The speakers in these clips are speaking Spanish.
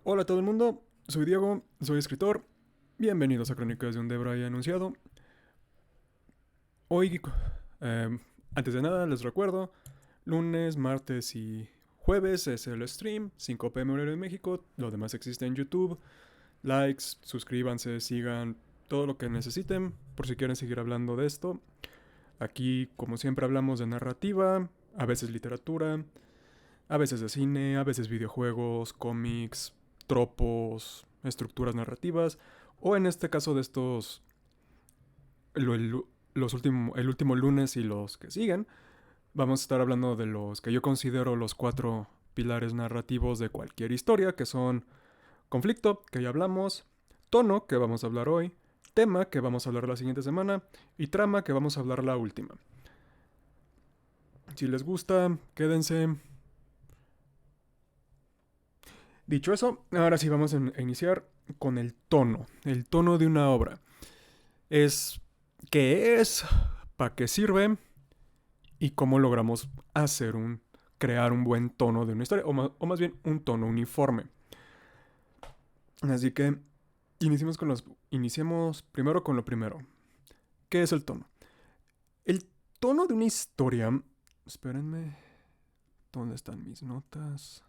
Hola a todo el mundo, soy Diego, soy escritor. Bienvenidos a Crónicas de un Debra ya anunciado. Hoy, eh, antes de nada, les recuerdo, lunes, martes y jueves es el stream, 5 p.m. horario en México. Lo demás existe en YouTube. Likes, suscríbanse, sigan todo lo que necesiten por si quieren seguir hablando de esto. Aquí, como siempre, hablamos de narrativa, a veces literatura, a veces de cine, a veces videojuegos, cómics, tropos, estructuras narrativas, o en este caso de estos, el último lunes y los que siguen, vamos a estar hablando de los que yo considero los cuatro pilares narrativos de cualquier historia, que son conflicto, que ya hablamos, tono, que vamos a hablar hoy, tema, que vamos a hablar la siguiente semana, y trama, que vamos a hablar la última. Si les gusta, quédense. Dicho eso, ahora sí vamos a iniciar con el tono de una obra. Es qué es, para qué sirve y cómo logramos crear un buen tono de una historia, o más bien un tono uniforme. Así que iniciemos primero con lo primero. ¿Qué es el tono? El tono de una historia. Espérenme. ¿Dónde están mis notas?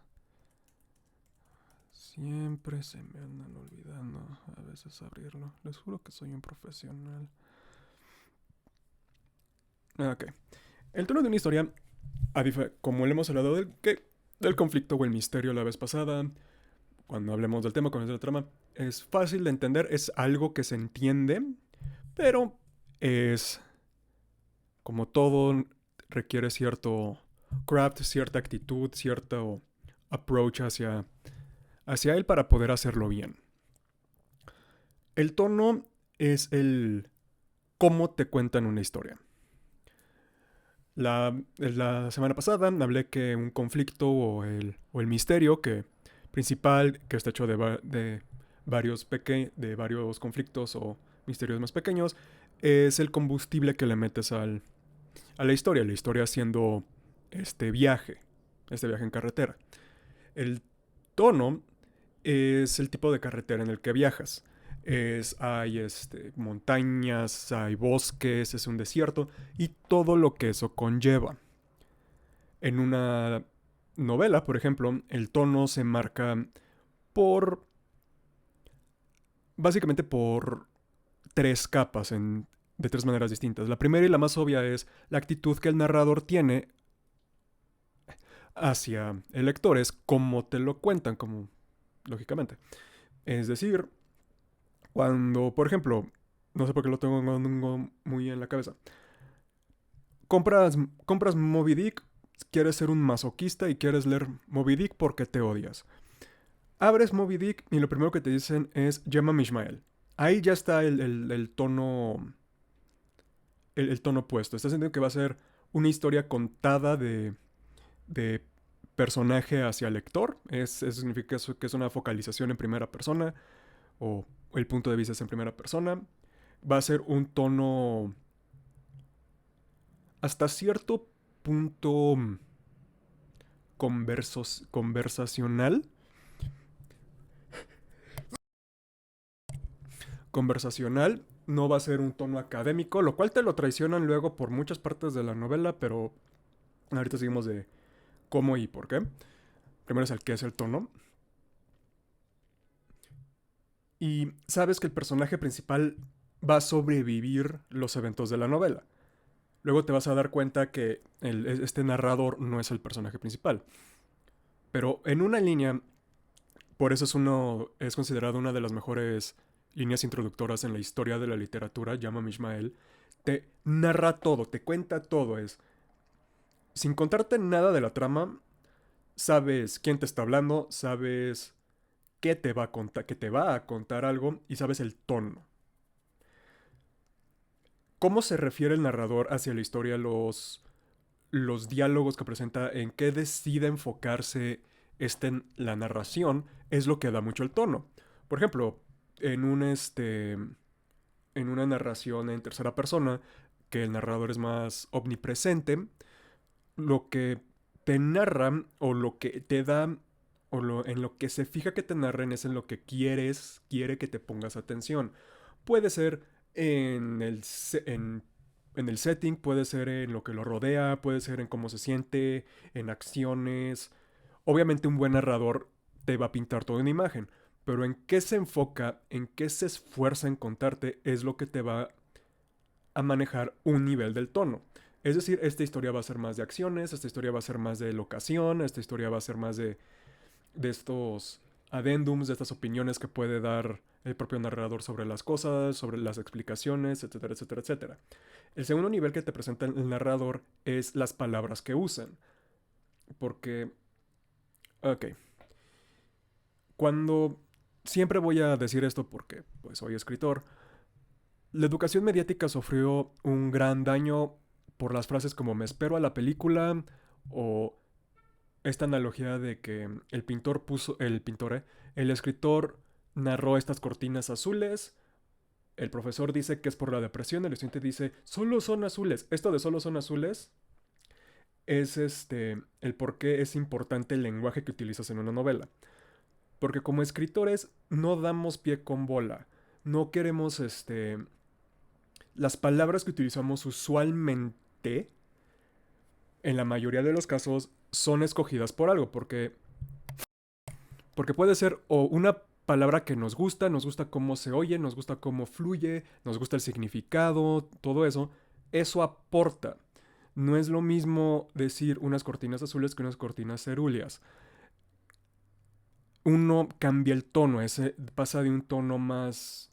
Siempre se me andan olvidando a veces abrirlo. Les juro que soy un profesional. Ok. El tono de una historia, como le hemos hablado del conflicto o el misterio la vez pasada, cuando hablemos del tema, cuando es la trama, es fácil de entender, es algo que se entiende, pero es como todo, requiere cierto craft, cierta actitud, cierto approach hacia él para poder hacerlo bien. El tono es el cómo te cuentan una historia. La semana pasada hablé que un conflicto o el misterio principal, que está hecho de varios conflictos o misterios más pequeños, es el combustible que le metes a la historia siendo este viaje en carretera. El tono es el tipo de carretera en el que viajas. Hay montañas, hay bosques, es un desierto y todo lo que eso conlleva. En una novela, por ejemplo, el tono se marca por, básicamente por tres capas de tres maneras distintas. La primera y la más obvia es la actitud que el narrador tiene hacia el lector, es como te lo cuentan, como lógicamente. Es decir, cuando, por ejemplo, no sé por qué lo tengo muy en la cabeza, compras Moby Dick, quieres ser un masoquista y quieres leer Moby Dick porque te odias. Abres Moby Dick y lo primero que te dicen es Gemma Mishmael. Ahí ya está el tono puesto. Estás entendiendo que va a ser una historia contada de personaje hacia lector. Eso significa que es una focalización en primera persona o el punto de vista es en primera persona. Va a ser un tono hasta cierto punto conversacional. Conversacional. No va a ser un tono académico, lo cual te lo traicionan luego por muchas partes de la novela, pero ahorita seguimos de cómo y por qué. Primero es el qué es el tono. Y sabes que el personaje principal va a sobrevivir los eventos de la novela. Luego te vas a dar cuenta que este narrador no es el personaje principal. Pero en una línea, por eso es considerado una de las mejores líneas introductoras en la historia de la literatura, llama Mishmael, te narra todo, te cuenta todo, sin contarte nada de la trama, sabes quién te está hablando, sabes qué te va a contar, que te va a contar algo y sabes el tono. ¿Cómo se refiere el narrador hacia la historia, los diálogos que presenta, en qué decide enfocarse en la narración, es lo que da mucho el tono? Por ejemplo, en un en una narración en tercera persona, que el narrador es más omnipresente, lo que te narra o lo que te da en lo que se fija que te narren es en lo que quiere que te pongas atención. Puede ser en el setting, puede ser en lo que lo rodea, puede ser en cómo se siente, en acciones. Obviamente un buen narrador te va a pintar toda una imagen, pero en qué se enfoca, en qué se esfuerza en contarte es lo que te va a manejar un nivel del tono. Es decir, esta historia va a ser más de acciones, esta historia va a ser más de locación, esta historia va a ser más de estos adendums, de estas opiniones que puede dar el propio narrador sobre las cosas, sobre las explicaciones, etcétera, etcétera, etcétera. El segundo nivel que te presenta el narrador es las palabras que usan. Porque, ok, cuando siempre voy a decir esto porque pues soy escritor, la educación mediática sufrió un gran daño por las frases como me espero a la película o esta analogía de que el escritor narró estas cortinas azules, el profesor dice que es por la depresión, el estudiante dice solo son azules. Esto de solo son azules es el por qué es importante el lenguaje que utilizas en una novela. Porque como escritores no damos pie con bola. No queremos las palabras que utilizamos usualmente, en la mayoría de los casos, son escogidas por algo, porque puede ser o una palabra que nos gusta cómo se oye, nos gusta cómo fluye, nos gusta el significado, todo eso, eso aporta. No es lo mismo decir unas cortinas azules que unas cortinas cerúleas. Uno cambia el tono, pasa de un tono más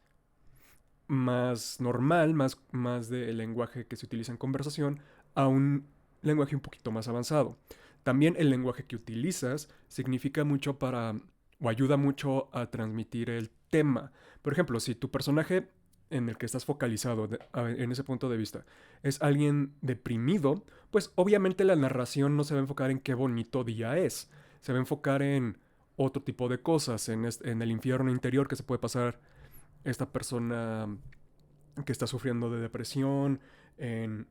normal, más del lenguaje que se utiliza en conversación, a un lenguaje un poquito más avanzado. También el lenguaje que utilizas significa mucho o ayuda mucho a transmitir el tema. Por ejemplo, si tu personaje en el que estás focalizado en ese punto de vista es alguien deprimido, pues obviamente la narración no se va a enfocar en qué bonito día es, se va a enfocar en otro tipo de cosas, en el infierno interior que se puede pasar esta persona que está sufriendo de depresión, en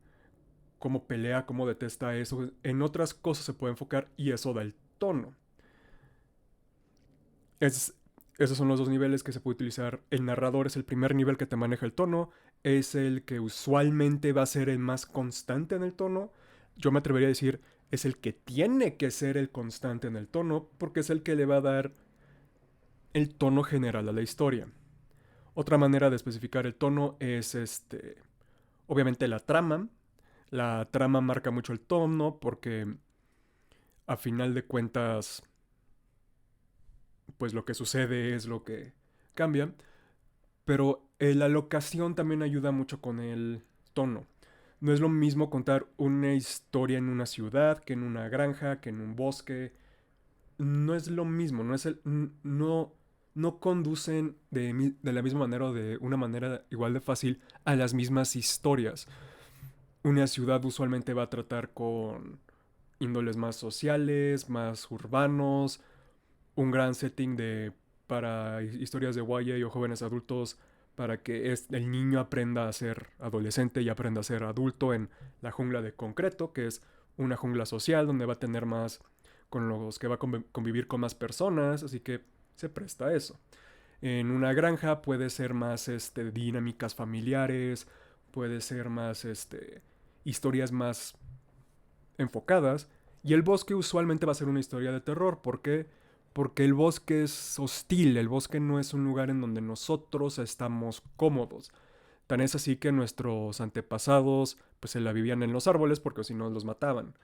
cómo pelea, cómo detesta eso. En otras cosas se puede enfocar y eso da el tono. Es, esos son los dos niveles que se puede utilizar. El narrador es el primer nivel que te maneja el tono, es el que usualmente va a ser el más constante en el tono. Yo me atrevería a decir, es el que tiene que ser el constante en el tono, porque es el que le va a dar el tono general a la historia. Otra manera de especificar el tono es obviamente la trama. La trama marca mucho el tono porque a final de cuentas pues lo que sucede es lo que cambia, pero la locación también ayuda mucho con el tono. No es lo mismo contar una historia en una ciudad que en una granja, que en un bosque. No es lo mismo, no conducen de la misma manera o de una manera igual de fácil a las mismas historias. Una ciudad usualmente va a tratar con índoles más sociales, más urbanos, un gran setting para historias de YA o jóvenes adultos para que el niño aprenda a ser adolescente y aprenda a ser adulto en la jungla de concreto, que es una jungla social donde va a tener más con los que va a convivir con más personas, así que se presta a eso. En una granja puede ser más dinámicas familiares, puede ser más historias más enfocadas. Y el bosque usualmente va a ser una historia de terror. ¿Por qué? Porque el bosque es hostil, el bosque no es un lugar en donde nosotros estamos cómodos. Tan es así que nuestros antepasados pues se la vivían en los árboles porque si no los mataban.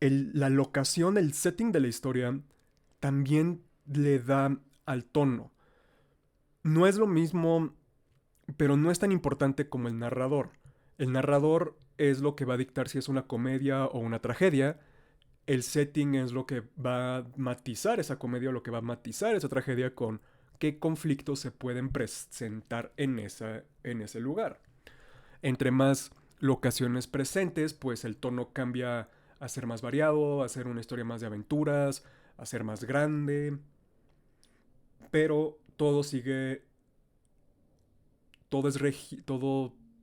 La locación, el setting de la historia también le da al tono. No es lo mismo, pero no es tan importante como el narrador. El narrador es lo que va a dictar si es una comedia o una tragedia. El setting es lo que va a matizar esa comedia o lo que va a matizar esa tragedia con qué conflictos se pueden presentar en ese lugar. Entre más locaciones presentes, pues el tono cambia a ser más variado, a ser una historia más de aventuras, a ser más grande, pero todo sigue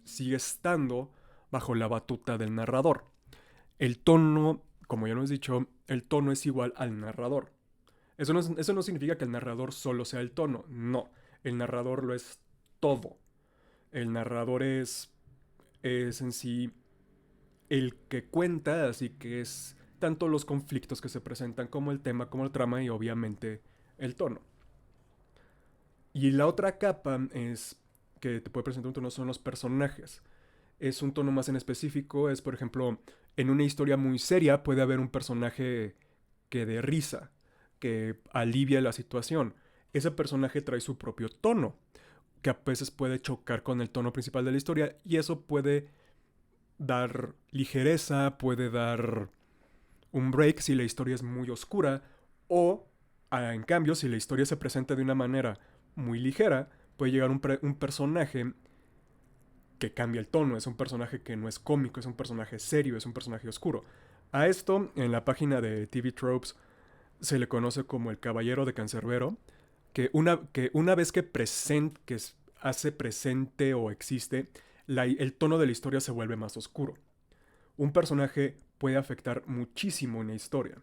estando bajo la batuta del narrador. El tono como ya lo hemos dicho, el tono es igual al narrador. Eso no significa que el narrador solo sea el tono, no. El narrador lo es todo. El narrador es en sí el que cuenta, así que es tanto los conflictos que se presentan como el tema, como el trama y obviamente el tono. Y la otra capa es que te puede presentar un tono son los personajes. Es un tono más en específico, es por ejemplo, en una historia muy seria puede haber un personaje que dé risa, que alivia la situación. Ese personaje trae su propio tono, que a veces puede chocar con el tono principal de la historia y eso puede dar ligereza, puede dar un break si la historia es muy oscura o, en cambio, si la historia se presenta de una manera muy ligera, puede llegar un personaje que cambia el tono, es un personaje que no es cómico, es un personaje serio, es un personaje oscuro. A esto, en la página de TV Tropes, se le conoce como el Caballero de Cancerbero, que una vez que hace presente o existe, el tono de la historia se vuelve más oscuro. Un personaje puede afectar muchísimo una historia.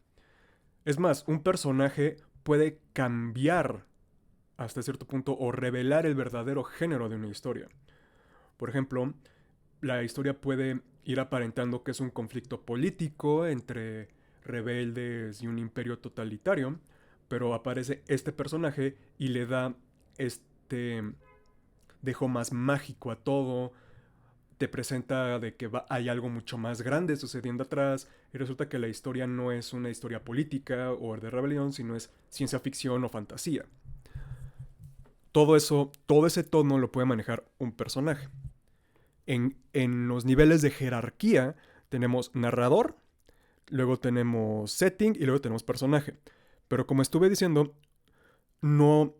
Es más, un personaje puede cambiar hasta cierto punto o revelar el verdadero género de una historia. Por ejemplo, la historia puede ir aparentando que es un conflicto político entre rebeldes y un imperio totalitario, pero aparece este personaje y le da este dejo más mágico a todo, te presenta de que hay algo mucho más grande sucediendo atrás y resulta que la historia no es una historia política o de rebelión, sino es ciencia ficción o fantasía. Todo eso, todo ese tono lo puede manejar un personaje. En los niveles de jerarquía tenemos narrador, luego tenemos setting y luego tenemos personaje. Pero como estuve diciendo, no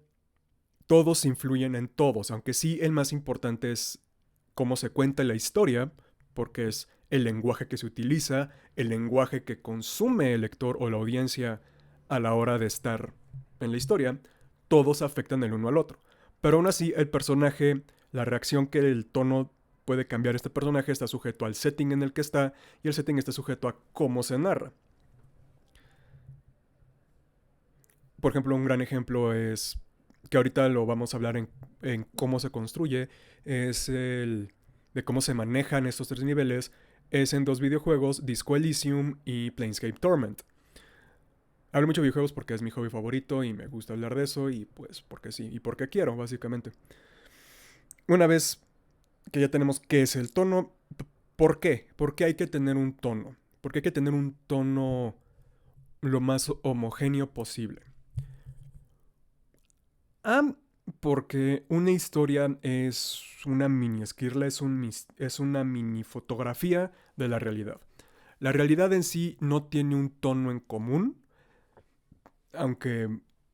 todos influyen en todos, aunque sí el más importante es cómo se cuenta la historia, porque es el lenguaje que se utiliza, el lenguaje que consume el lector o la audiencia a la hora de estar en la historia, todos afectan el uno al otro. Pero aún así, el personaje, la reacción que el tono puede cambiar este personaje está sujeto al setting en el que está y el setting está sujeto a cómo se narra. Por ejemplo, un gran ejemplo es, que ahorita lo vamos a hablar en cómo se construye, es el de cómo se manejan estos tres niveles, es en dos videojuegos, Disco Elysium y Planescape Torment. Hablo mucho de videojuegos porque es mi hobby favorito y me gusta hablar de eso y pues porque sí, y porque quiero, básicamente. Una vez que ya tenemos qué es el tono, ¿por qué? ¿Por qué hay que tener un tono? ¿Por qué hay que tener un tono lo más homogéneo posible? Ah, porque una historia es una mini esquirla, es una mini fotografía de la realidad. La realidad en sí no tiene un tono en común, aunque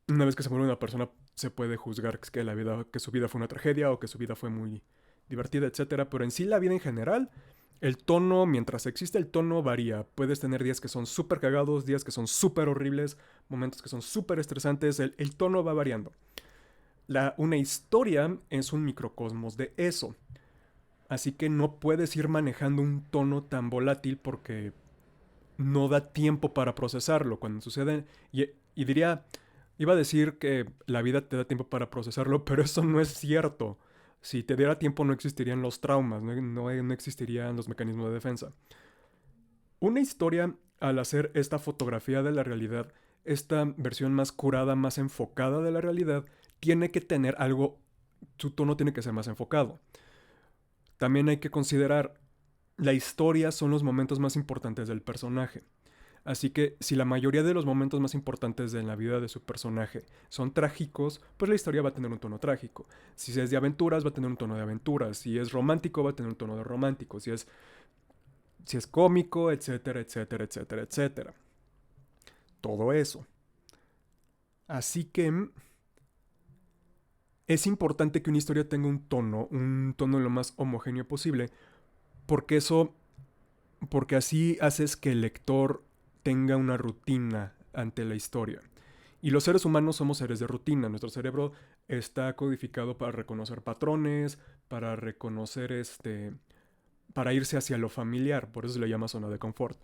una vez que se muere una persona se puede juzgar que su vida fue una tragedia o que su vida fue muy divertida, etcétera. Pero en sí la vida en general, el tono, mientras existe el tono, varía. Puedes tener días que son súper cagados, días que son súper horribles, momentos que son súper estresantes. El tono va variando. Una historia es un microcosmos de eso. Así que no puedes ir manejando un tono tan volátil porque no da tiempo para procesarlo. Cuando sucede, y diría, iba a decir que la vida te da tiempo para procesarlo, pero eso no es cierto. Si te diera tiempo no existirían los traumas, no existirían los mecanismos de defensa. Una historia, al hacer esta fotografía de la realidad, esta versión más curada, más enfocada de la realidad, tiene que tener algo, su tono tiene que ser más enfocado. También hay que considerar, la historia son los momentos más importantes del personaje. Así que si la mayoría de los momentos más importantes de la vida de su personaje son trágicos, pues la historia va a tener un tono trágico. Si es de aventuras, va a tener un tono de aventuras. Si es romántico, va a tener un tono de romántico. Si es cómico, etcétera, etcétera, etcétera, etcétera. Todo eso. Así que es importante que una historia tenga un tono lo más homogéneo posible, porque porque así haces que el lector tenga una rutina ante la historia. Y los seres humanos somos seres de rutina. Nuestro cerebro está codificado para reconocer patrones, para reconocer para irse hacia lo familiar, por eso se le llama zona de confort.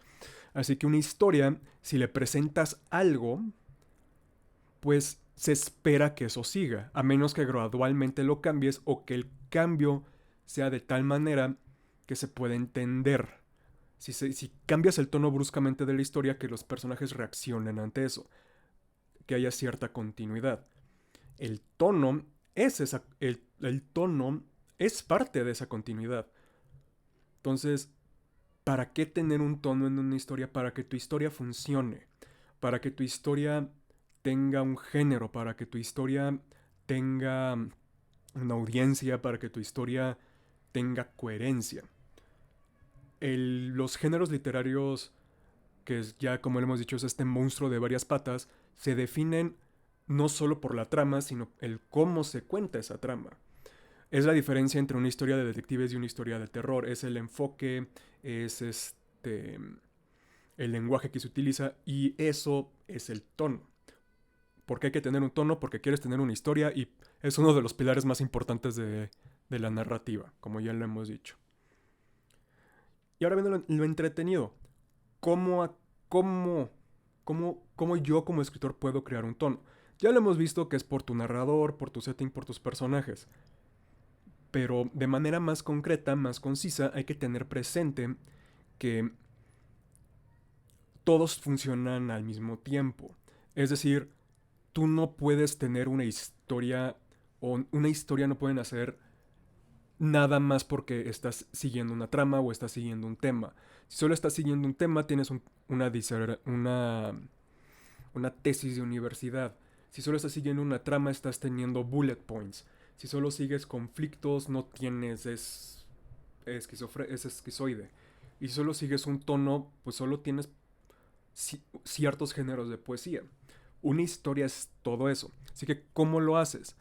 Así que una historia, si le presentas algo, pues se espera que eso siga, a menos que gradualmente lo cambies o que el cambio sea de tal manera que se pueda entender. Si cambias el tono bruscamente de la historia, que los personajes reaccionen ante eso, que haya cierta continuidad. El tono el tono es parte de esa continuidad. Entonces, ¿para qué tener un tono en una historia? Para que tu historia funcione, para que tu historia tenga un género, para que tu historia tenga una audiencia, para que tu historia tenga coherencia. Los géneros literarios, que es ya como le hemos dicho es este monstruo de varias patas, se definen no solo por la trama, sino el cómo se cuenta esa trama. Es la diferencia entre una historia de detectives y una historia de terror. Es el enfoque, es el lenguaje que se utiliza y eso es el tono. ¿Por qué hay que tener un tono? Porque quieres tener una historia y es uno de los pilares más importantes de la narrativa, como ya lo hemos dicho. Y ahora viene lo entretenido. ¿Cómo, cómo, cómo yo como escritor puedo crear un tono? Ya lo hemos visto que es por tu narrador, por tu setting, por tus personajes. Pero de manera más concreta, más concisa, hay que tener presente que todos funcionan al mismo tiempo. Es decir, tú no puedes tener una historia o una historia no pueden hacer nada más porque estás siguiendo una trama o estás siguiendo un tema. Si solo estás siguiendo un tema, tienes una tesis de universidad. Si solo estás siguiendo una trama, estás teniendo bullet points. Si solo sigues conflictos, no tienes, es esquizoide. Y si solo sigues un tono, pues solo tienes ciertos géneros de poesía. Una historia es todo eso. Así que, ¿cómo lo haces?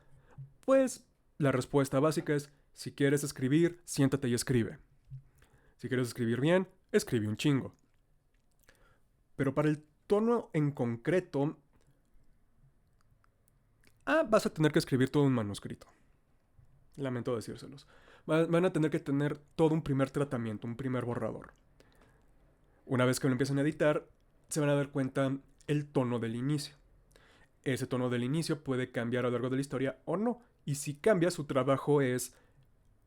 Pues la respuesta básica es, si quieres escribir, siéntate y escribe. Si quieres escribir bien, escribe un chingo. Pero para el tono en concreto, vas a tener que escribir todo un manuscrito. Lamento decírselos. Van a tener que tener todo un primer tratamiento, un primer borrador. Una vez que lo empiecen a editar, se van a dar cuenta el tono del inicio. Ese tono del inicio puede cambiar a lo largo de la historia o no. Y si cambia, su trabajo es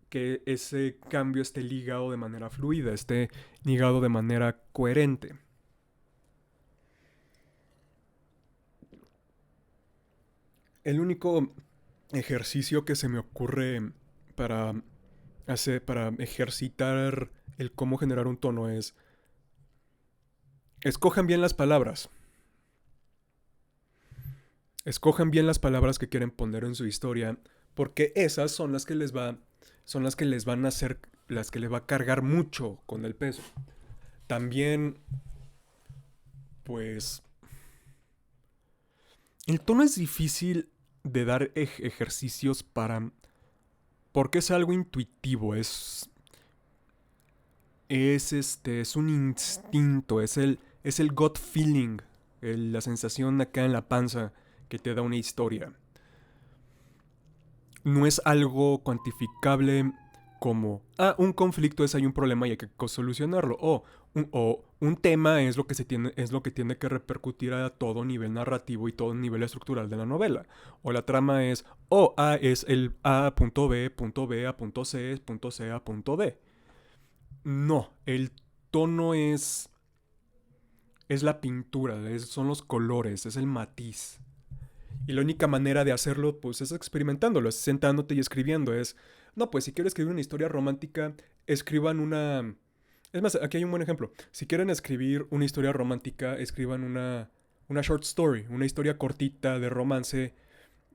que ese cambio esté ligado de manera fluida, esté ligado de manera coherente. El único ejercicio que se me ocurre para para ejercitar el cómo generar un tono es escojan bien las palabras. Escojan bien las palabras que quieren poner en su historia, porque esas son las que les van a hacer, las que les va a cargar mucho con el peso. También, pues, el tono es difícil de dar ejercicios porque es algo intuitivo, es un instinto, es el gut feeling, la sensación acá en la panza que te da una historia. No es algo cuantificable como, un conflicto es hay un problema y hay que solucionarlo, o un tema es lo que tiene que repercutir a todo nivel narrativo y todo nivel estructural de la novela, o la trama es, A es el A punto B, punto B a punto C, punto C a punto D. No, el tono es la pintura, son los colores, es el matiz. Y la única manera de hacerlo, pues, es experimentándolo, es sentándote y escribiendo. No, pues, si quiero escribir una historia romántica, escriban una... Es más, aquí hay un buen ejemplo. Si quieren escribir una historia romántica, escriban una short story, una historia cortita de romance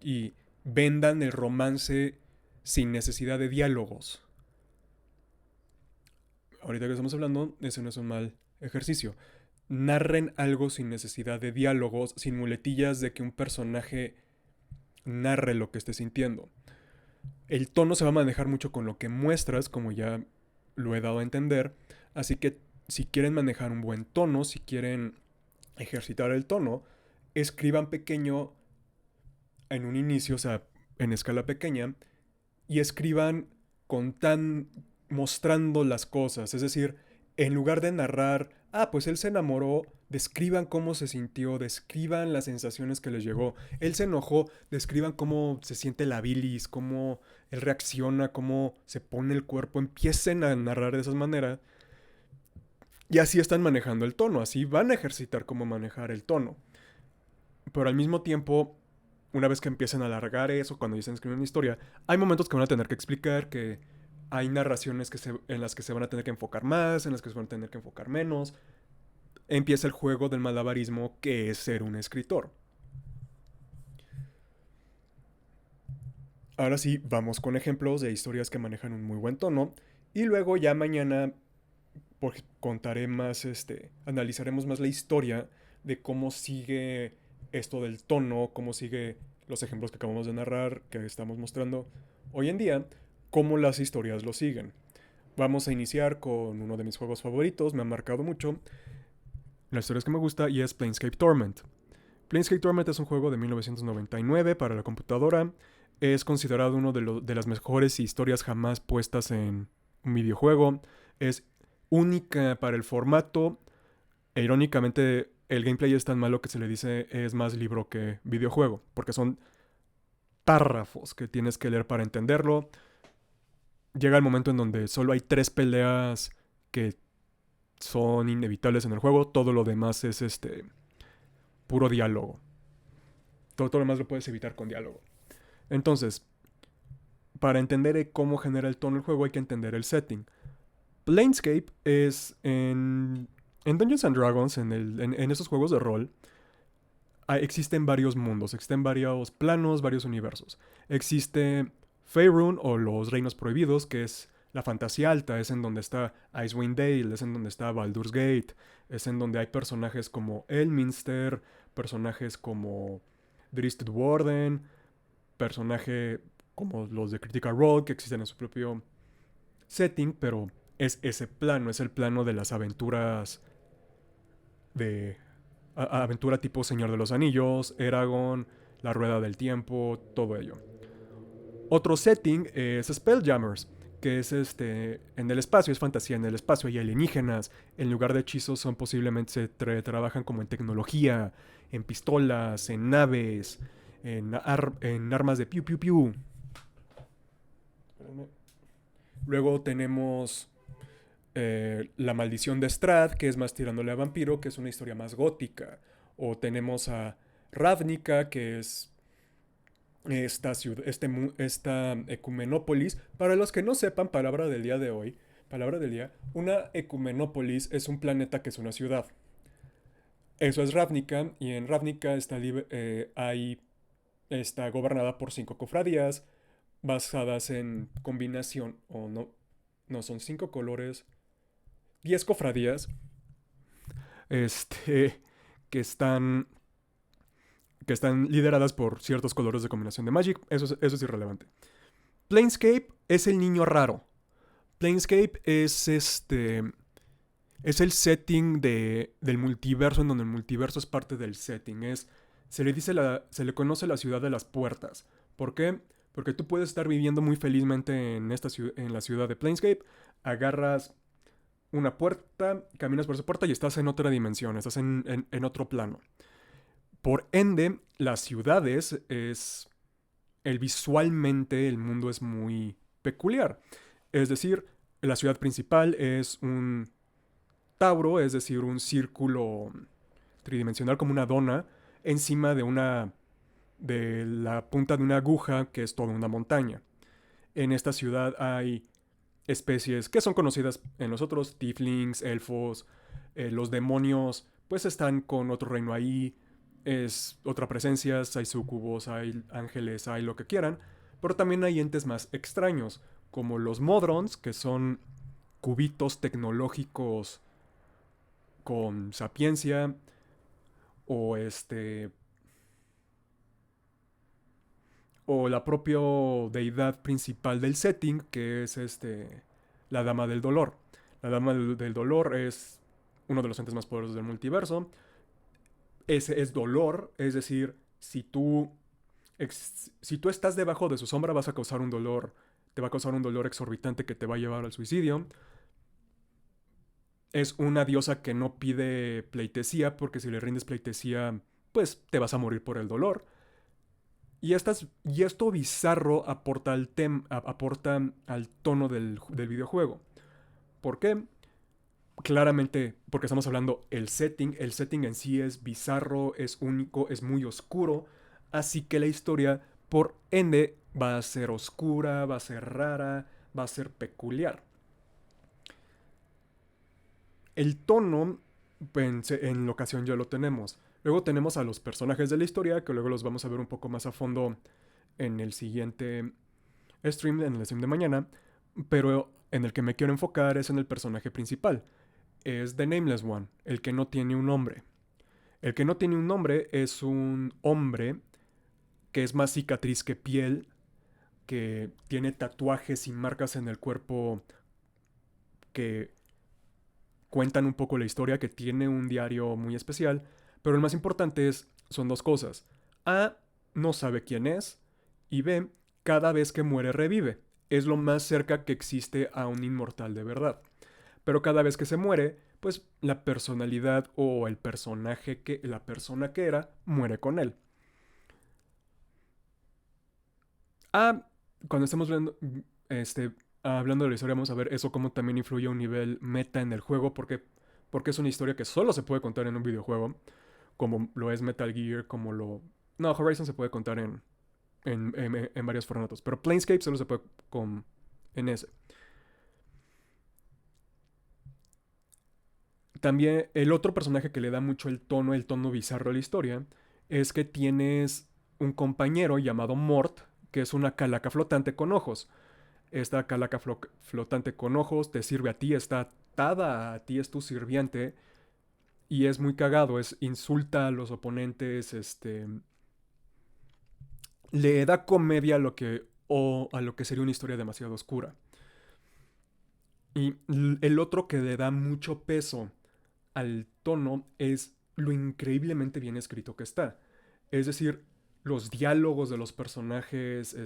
y vendan el romance sin necesidad de diálogos. Ahorita que estamos hablando, ese no es un mal ejercicio. Narren algo sin necesidad de diálogos, sin muletillas de que un personaje narre lo que esté sintiendo. El tono se va a manejar mucho con lo que muestras, como ya lo he dado a entender. Así que si quieren manejar un buen tono, si quieren ejercitar el tono, escriban pequeño en un inicio, o sea, en escala pequeña, y escriban con mostrando las cosas. Es decir, en lugar de narrar, pues él se enamoró, describan cómo se sintió, describan las sensaciones que les llegó. Él se enojó, describan cómo se siente la bilis, cómo él reacciona, cómo se pone el cuerpo. Empiecen a narrar de esas maneras. Y así están manejando el tono, así van a ejercitar cómo manejar el tono. Pero al mismo tiempo, una vez que empiecen a alargar eso, cuando ya estén escribiendo una historia, hay momentos que van a tener que explicar, que hay narraciones en las que se van a tener que enfocar más, en las que se van a tener que enfocar menos. Empieza el juego del malabarismo, que es ser un escritor. Ahora sí, vamos con ejemplos de historias que manejan un muy buen tono. Y luego ya mañana contaré más, analizaremos más la historia de cómo sigue esto del tono, cómo sigue los ejemplos que acabamos de narrar, que estamos mostrando hoy en día, cómo las historias lo siguen. Vamos a iniciar con uno de mis juegos favoritos, me ha marcado mucho, la historia es que me gusta y es Planescape Torment. Planescape Torment es un juego de 1999 para la computadora. Es considerado uno de las mejores historias jamás puestas en un videojuego. Es única para el formato. E irónicamente, el gameplay es tan malo que se le dice es más libro que videojuego, porque son párrafos que tienes que leer para entenderlo. Llega el momento en donde solo hay 3 peleas que son inevitables en el juego. Todo lo demás es puro diálogo. Todo lo demás lo puedes evitar con diálogo. Entonces, para entender cómo genera el tono el juego hay que entender el setting. Planescape es en Dungeons and Dragons, en esos juegos de rol, existen varios mundos, existen varios planos, varios universos. Existe Faerun o los Reinos Prohibidos, que es la fantasía alta, es en donde está Icewind Dale, es en donde está Baldur's Gate, es en donde hay personajes como Elminster, personajes como Drizzt Warden, personaje como los de Critical Role, que existen en su propio setting, pero es ese plano, es el plano de las aventuras de aventura tipo Señor de los Anillos, Eragon, La Rueda del Tiempo, todo ello. Otro setting es Spelljammers, que es en el espacio, es fantasía, en el espacio hay alienígenas, en lugar de hechizos son posiblemente trabajan como en tecnología, en pistolas, en naves, en armas de piu piu piu. Luego tenemos La Maldición de Strahd, que es más tirándole a vampiro, que es una historia más gótica. O tenemos a Ravnica, que es esta ciudad, esta ecumenópolis. Para los que no sepan, palabra del día de hoy, palabra del día, una ecumenópolis es un planeta que es una ciudad. Eso es Ravnica, y en Ravnica está gobernada por 5 cofradías basadas en combinación, o no, no son 5 colores, 10 cofradías, este, que están, que están lideradas por ciertos colores de combinación de Magic. Eso es irrelevante. Planescape es el niño raro. Planescape es el setting del multiverso, en donde el multiverso es parte del setting. Se le conoce la ciudad de las puertas. ¿Por qué? Porque tú puedes estar viviendo muy felizmente en la ciudad de Planescape, agarras una puerta, caminas por esa puerta y estás en otra dimensión, estás en otro plano. Por ende, las ciudades visualmente el mundo es muy peculiar. Es decir, la ciudad principal es un tauro, es decir, un círculo tridimensional como una dona encima de la punta de una aguja que es toda una montaña. En esta ciudad hay especies que son conocidas en nosotros, tieflings, elfos, los demonios, pues están con otro reino ahí, es otra presencia, hay sucubos, hay ángeles, hay lo que quieran, pero también hay entes más extraños, como los modrons, que son cubitos tecnológicos con sapiencia, o o la propia deidad principal del setting, que es la Dama del Dolor. La Dama del Dolor es uno de los entes más poderosos del multiverso. Ese es dolor, es decir, si tú estás debajo de su sombra vas a causar un dolor te va a causar un dolor exorbitante que te va a llevar al suicidio. Es una diosa que no pide pleitesía, porque si le rindes pleitesía, pues te vas a morir por el dolor. Y esto bizarro aporta al tono del videojuego. ¿Por qué? Claramente, porque estamos hablando el setting en sí es bizarro, es único, es muy oscuro, así que la historia, por ende, va a ser oscura, va a ser rara, va a ser peculiar. El tono, en la ocasión ya lo tenemos. Luego tenemos a los personajes de la historia, que luego los vamos a ver un poco más a fondo en el siguiente stream, en el stream de mañana, pero en el que me quiero enfocar es en el personaje principal. Es The Nameless One, el que no tiene un nombre. El que no tiene un nombre es un hombre que es más cicatriz que piel, que tiene tatuajes y marcas en el cuerpo que cuentan un poco la historia, que tiene un diario muy especial, pero el más importante son dos cosas. A, no sabe quién es, y B, cada vez que muere revive. Es lo más cerca que existe a un inmortal de verdad. Pero cada vez que se muere, pues la personalidad o el personaje la persona que era, muere con él. Ah, cuando estemos hablando de la historia, vamos a ver eso cómo también influye a un nivel meta en el juego, porque es una historia que solo se puede contar en un videojuego, como lo es Metal Gear, No, Horizon se puede contar en varios formatos, pero Planescape solo se puede en ese. También el otro personaje que le da mucho el tono bizarro a la historia, es que tienes un compañero llamado Mort, que es una calaca flotante con ojos. Esta calaca flotante con ojos te sirve a ti, está atada a ti, es tu sirviente. Y es muy cagado, insulta a los oponentes, le da comedia a lo que sería una historia demasiado oscura. Y el otro que le da mucho peso al tono es lo increíblemente bien escrito que está. Es decir, los diálogos de los personajes,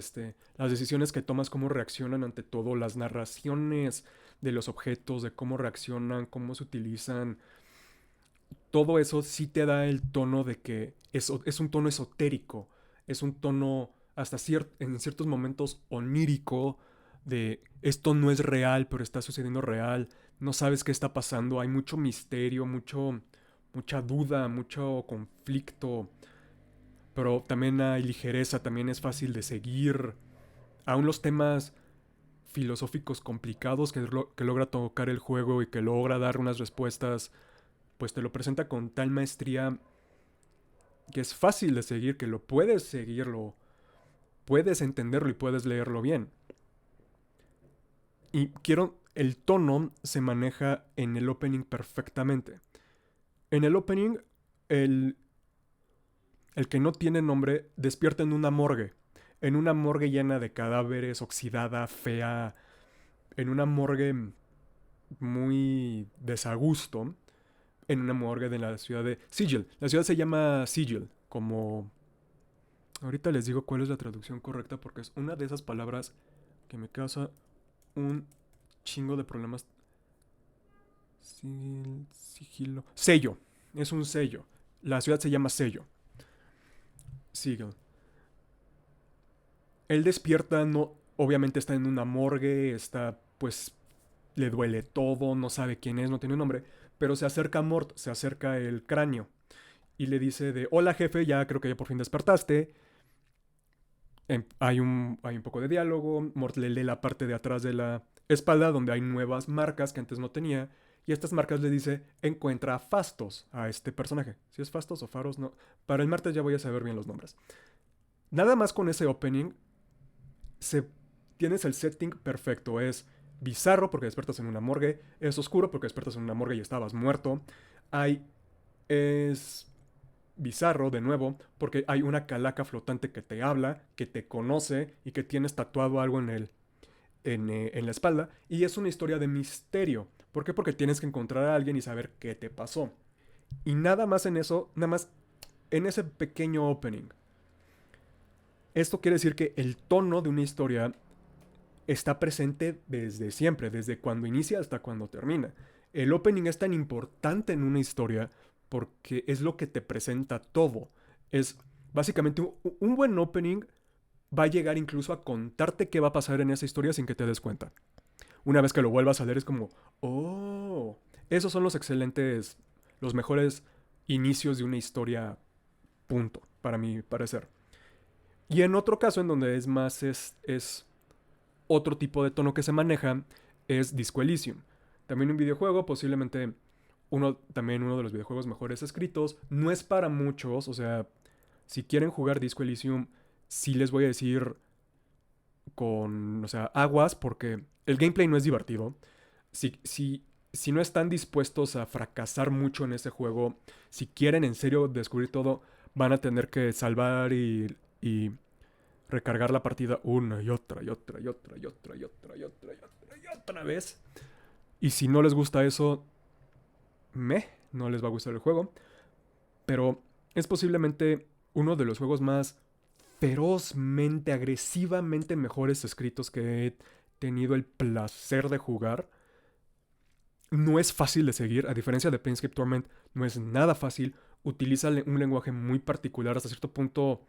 las decisiones que tomas, cómo reaccionan ante todo, las narraciones de los objetos, de cómo reaccionan, cómo se utilizan. Todo eso sí te da el tono de que es un tono esotérico, es un tono hasta en ciertos momentos onírico, de esto no es real, pero está sucediendo real, no sabes qué está pasando, hay mucho misterio, mucha duda, mucho conflicto, pero también hay ligereza, también es fácil de seguir. Aún los temas filosóficos complicados que logra tocar el juego y que logra dar unas respuestas, pues te lo presenta con tal maestría que es fácil de seguir, que lo puedes seguirlo, puedes entenderlo y puedes leerlo bien. Y el tono se maneja en el opening perfectamente. En el opening, el, el que no tiene nombre despierta en una morgue llena de cadáveres, oxidada, fea, en una morgue muy desagusto, en una morgue de la ciudad de Sigil. La ciudad se llama Sigil, como... Ahorita les digo cuál es la traducción correcta porque es una de esas palabras que me causa un chingo de problemas. Sigilo. Sello. Es un sello. La ciudad se llama Sello. Sigil. Él despierta, no, obviamente está en una morgue, pues le duele todo, no sabe quién es, no tiene un nombre, pero se acerca a Mort, se acerca el cráneo y le dice hola jefe, ya creo que ya por fin despertaste. Hay un poco de diálogo, Mort le lee la parte de atrás de la espalda donde hay nuevas marcas que antes no tenía. Y estas marcas le dice, encuentra a Fastos, a este personaje. Si es Fastos o Faros, no. Para el martes ya voy a saber bien los nombres. Nada más con ese opening, tienes el setting perfecto. Es bizarro porque despiertas en una morgue. Es oscuro porque despiertas en una morgue y estabas muerto. Es bizarro de nuevo porque hay una calaca flotante que te habla, que te conoce y que tienes tatuado algo en la espalda. Y es una historia de misterio. ¿Por qué? Porque tienes que encontrar a alguien y saber qué te pasó. Y nada más en eso, nada más en ese pequeño opening. Esto quiere decir que el tono de una historia está presente desde siempre, desde cuando inicia hasta cuando termina. El opening es tan importante en una historia porque es lo que te presenta todo. Es básicamente un buen opening va a llegar incluso a contarte qué va a pasar en esa historia sin que te des cuenta. Una vez que lo vuelvas a leer es como, oh, esos son los excelentes, los mejores inicios de una historia, punto, para mi parecer. Y en otro caso, en donde es más, es otro tipo de tono que se maneja, es Disco Elysium. También un videojuego, posiblemente también uno de los videojuegos mejores escritos. No es para muchos, o sea, si quieren jugar Disco Elysium, sí les voy a decir con, o sea, aguas, porque el gameplay no es divertido. Si no están dispuestos a fracasar mucho en ese juego, si quieren en serio descubrir todo, van a tener que salvar y recargar la partida una y otra y otra y otra y otra y otra y otra y otra y otra vez. Y si no les gusta eso, no les va a gustar el juego. Pero es posiblemente uno de los juegos más ferozmente, agresivamente mejores escritos que he tenido el placer de jugar. No es fácil de seguir, a diferencia de Planescape Torment, no es nada fácil. Utiliza un lenguaje muy particular, hasta cierto punto,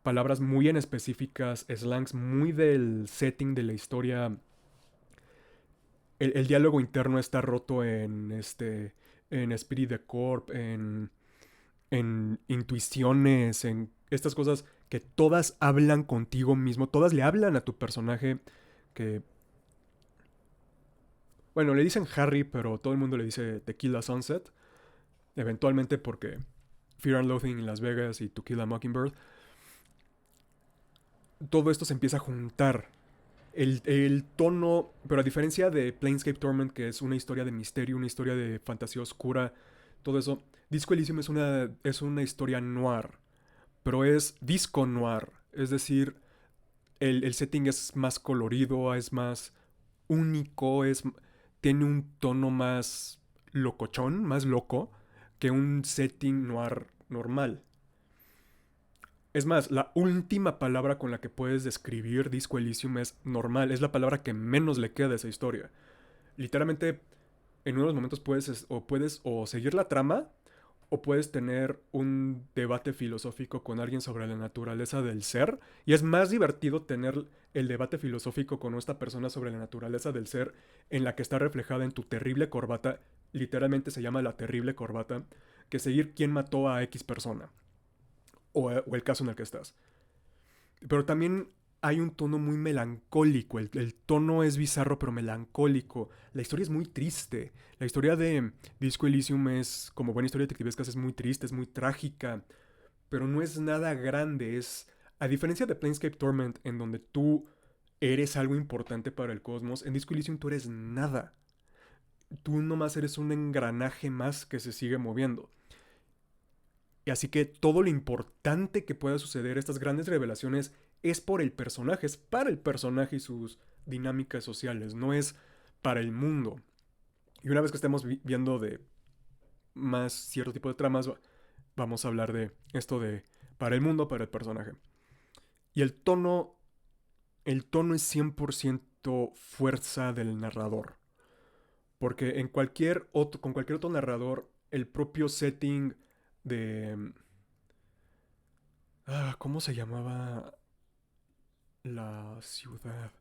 palabras muy en específicas, slangs muy del setting de la historia. El diálogo interno está roto en Spirit de Corp, en intuiciones, en estas cosas que todas hablan contigo mismo, todas le hablan a tu personaje que, bueno, le dicen Harry, pero todo el mundo le dice Tequila Sunset, eventualmente porque Fear and Loathing en Las Vegas y To Kill a Mockingbird, todo esto se empieza a juntar. El tono, pero a diferencia de Planescape Torment, que es una historia de misterio, una historia de fantasía oscura, todo eso, Disco Elysium es una historia noir, pero es disco noir, es decir, el setting es más colorido, es más único, tiene un tono más locochón, más loco, que un setting noir normal. Es más, la última palabra con la que puedes describir Disco Elysium es normal, es la palabra que menos le queda a esa historia. Literalmente, en unos momentos puedes o seguir la trama o puedes tener un debate filosófico con alguien sobre la naturaleza del ser. Y es más divertido tener el debate filosófico con esta persona sobre la naturaleza del ser en la que está reflejada en tu terrible corbata, literalmente se llama la terrible corbata, que seguir quién mató a X persona o el caso en el que estás. Pero también hay un tono muy melancólico. El tono es bizarro, pero melancólico. La historia es muy triste. La historia de Disco Elysium es, como buena historia detectivesca, es muy triste, es muy trágica. Pero no es nada grande. A diferencia de Planescape Torment, en donde tú eres algo importante para el cosmos, en Disco Elysium tú eres nada. Tú nomás eres un engranaje más que se sigue moviendo. Y así que todo lo importante que pueda suceder, estas grandes revelaciones, es por el personaje, es para el personaje y sus dinámicas sociales, no es para el mundo. Y una vez que estemos viendo de más cierto tipo de tramas, vamos a hablar de esto de para el mundo, para el personaje. Y el tono es 100% fuerza del narrador. Porque con cualquier otro narrador, el propio setting de... ¿cómo se llamaba la ciudad?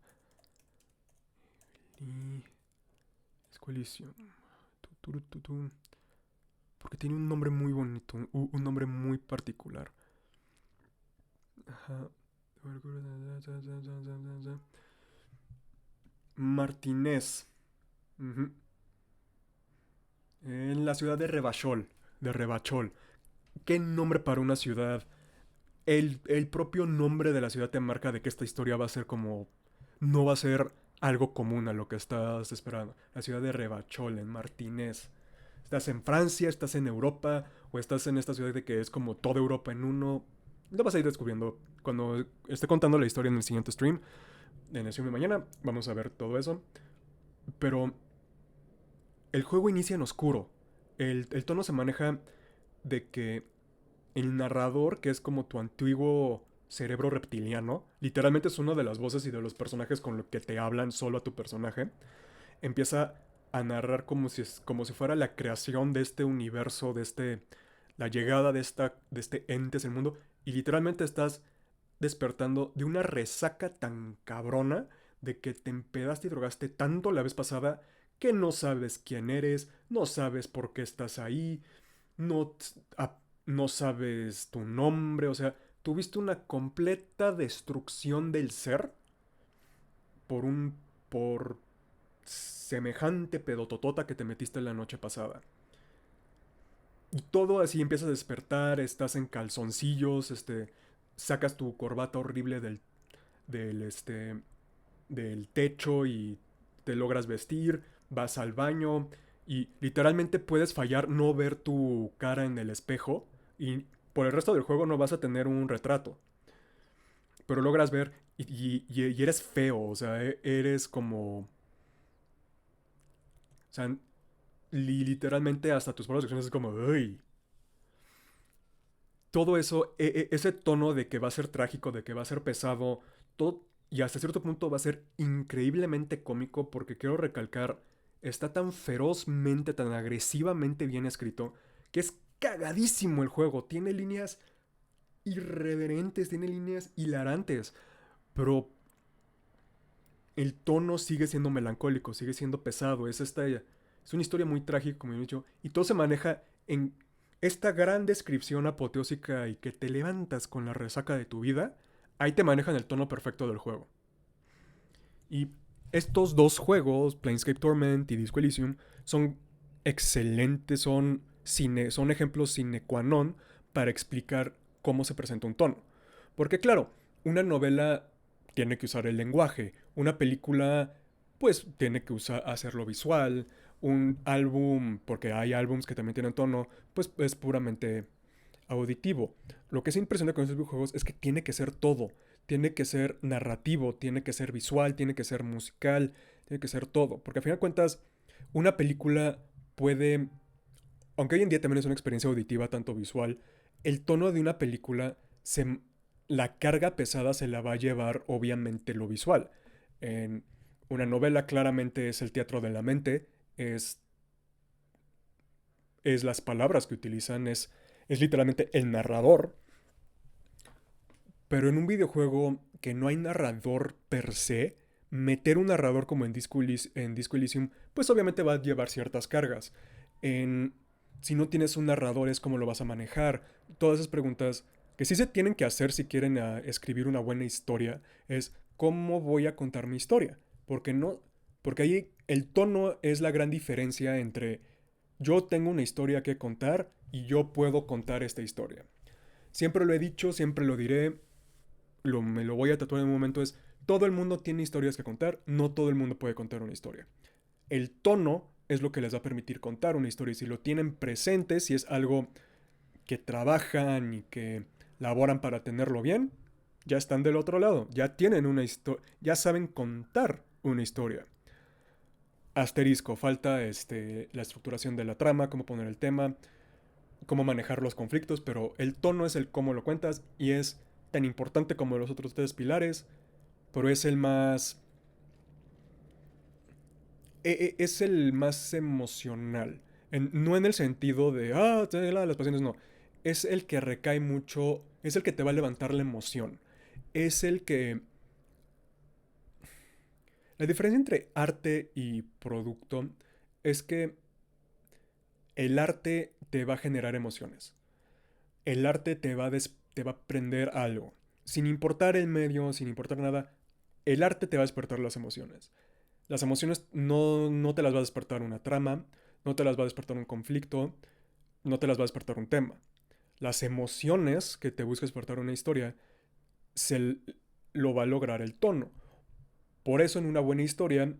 Y... Escuelicio. Porque tiene un nombre muy bonito, un nombre muy particular. Ajá. Martínez. Ujú. En la ciudad de Rebachol. De Rebachol. ¿Qué nombre para una ciudad? El propio nombre de la ciudad te marca de que esta historia va a ser como... No va a ser algo común a lo que estás esperando. La ciudad de Rebachol, en Martínez. Estás en Francia, estás en Europa, o estás en esta ciudad de que es como toda Europa en uno. Lo vas a ir descubriendo. Cuando esté contando la historia en el siguiente stream, en el stream de mañana, vamos a ver todo eso. Pero el juego inicia en oscuro. El tono se maneja de que el narrador, que es como tu antiguo cerebro reptiliano. Literalmente es una de las voces y de los personajes con los que te hablan solo a tu personaje. Empieza a narrar como si fuera la creación de este universo, la llegada de este ente en el mundo. Y literalmente estás despertando de una resaca tan cabrona de que te empedaste y drogaste tanto la vez pasada que no sabes quién eres, no sabes por qué estás ahí, no, no sabes tu nombre, o sea, tuviste una completa destrucción del ser por por semejante pedototota que te metiste la noche pasada. Y todo así empieza a despertar, estás en calzoncillos, sacas tu corbata horrible del, este, del techo y te logras vestir, vas al baño y literalmente puedes fallar no ver tu cara en el espejo y por el resto del juego no vas a tener un retrato, pero logras ver y eres feo, o sea, eres como... O sea, literalmente hasta tus propias acciones es como... "Uy". Todo eso, ese tono de que va a ser trágico, de que va a ser pesado, todo, y hasta cierto punto va a ser increíblemente cómico porque quiero recalcar, está tan ferozmente, tan agresivamente bien escrito, que es cagadísimo el juego. Tiene líneas irreverentes, tiene líneas hilarantes, pero el tono sigue siendo melancólico, sigue siendo pesado. Es una historia muy trágica, como he dicho, y todo se maneja en esta gran descripción apoteósica y que te levantas con la resaca de tu vida. Ahí te manejan el tono perfecto del juego. Y estos dos juegos, Planescape Torment y Disco Elysium, son excelentes, son ejemplos sine qua non para explicar cómo se presenta un tono. Porque claro, una novela tiene que usar el lenguaje, una película pues tiene que hacerlo visual, un álbum, porque hay álbums que también tienen tono, pues es puramente auditivo. Lo que es impresionante con estos videojuegos es que tiene que ser todo. Tiene que ser narrativo, tiene que ser visual, tiene que ser musical, tiene que ser todo. Porque al final de cuentas, una película puede, aunque hoy en día también es una experiencia auditiva, tanto visual, el tono de una película, la carga pesada se la va a llevar obviamente lo visual. En una novela claramente es el teatro de la mente, es las palabras que utilizan, es literalmente el narrador. Pero en un videojuego que no hay narrador per se, meter un narrador como en Disco Elysium, pues obviamente va a llevar ciertas cargas. En, si no tienes un narrador, es cómo lo vas a manejar. Todas esas preguntas que sí se tienen que hacer si quieren escribir una buena historia es cómo voy a contar mi historia. Porque no, porque ahí el tono es la gran diferencia entre yo tengo una historia que contar y yo puedo contar esta historia. Siempre lo he dicho, siempre lo diré, me lo voy a tatuar en un momento, es todo el mundo tiene historias que contar, no todo el mundo puede contar una historia. El tono es lo que les va a permitir contar una historia y si lo tienen presente, si es algo que trabajan y que laboran para tenerlo bien, ya están del otro lado, ya tienen una historia, ya saben contar una historia. Asterisco, falta la estructuración de la trama, cómo poner el tema, cómo manejar los conflictos, pero el tono es el cómo lo cuentas y es tan importante como los otros tres pilares, pero es el más... es el más emocional. No en el sentido de, las pasiones, no. Es el que recae mucho, es el que te va a levantar la emoción. Es el que... La diferencia entre arte y producto es que el arte te va a generar emociones. El arte te va a aprender algo. Sin importar el medio, sin importar nada, el arte te va a despertar las emociones. Las emociones no te las va a despertar una trama, no te las va a despertar un conflicto, no te las va a despertar un tema. Las emociones que te busca despertar una historia se lo va a lograr el tono. Por eso en una buena historia,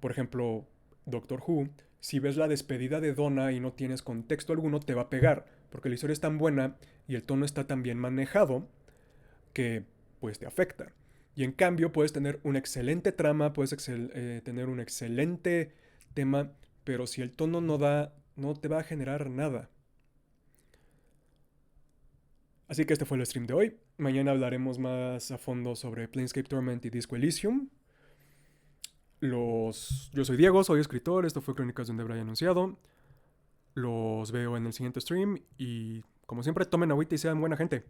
por ejemplo, Doctor Who, si ves la despedida de Donna y no tienes contexto alguno, te va a pegar, porque la historia es tan buena y el tono está tan bien manejado que pues te afecta. Y en cambio puedes tener una excelente trama, puedes tener un excelente tema, pero si el tono no te va a generar nada. Así que este fue el stream de hoy. Mañana hablaremos más a fondo sobre Planescape Torment y Disco Elysium. Yo soy Diego, soy escritor, esto fue Crónicas de un Debray Anunciado. Los veo en el siguiente stream y como siempre tomen agüita y sean buena gente.